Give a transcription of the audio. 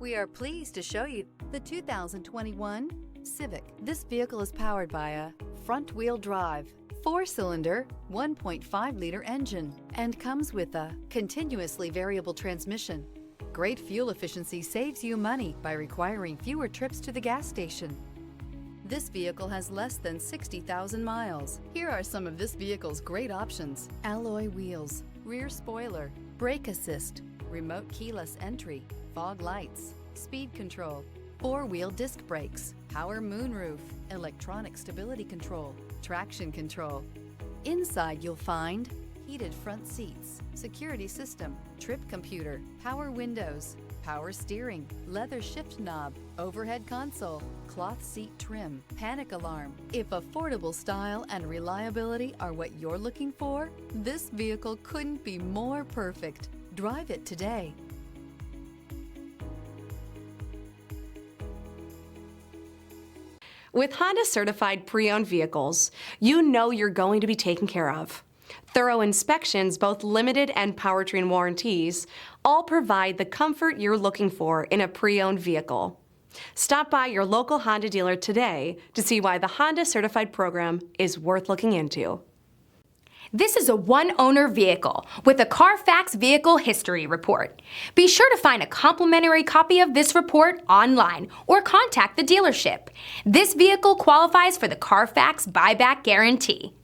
We are pleased to show you the 2021 Civic. This vehicle is powered by a front-wheel drive, 4-cylinder, 1.5-liter engine, and comes with a continuously variable transmission. Great fuel efficiency saves you money by requiring fewer trips to the gas station. This vehicle has less than 60,000 miles. Here are some of this vehicle's great options: alloy wheels, rear spoiler, brake assist, remote keyless entry, fog lights, speed control, 4-wheel disc brakes, power moonroof, electronic stability control, traction control. Inside you'll find heated front seats, security system, trip computer, power windows, power steering, leather shift knob, overhead console, cloth seat trim, panic alarm. If affordable style and reliability are what you're looking for, this vehicle couldn't be more perfect. Drive it today. With Honda Certified Pre-Owned vehicles, you know you're going to be taken care of. Thorough inspections, both limited and powertrain warranties, all provide the comfort you're looking for in a pre-owned vehicle. Stop by your local Honda dealer today to see why the Honda Certified program is worth looking into. This is a one-owner vehicle with a Carfax Vehicle History Report. Be sure to find a complimentary copy of this report online or contact the dealership. This vehicle qualifies for the Carfax Buyback Guarantee.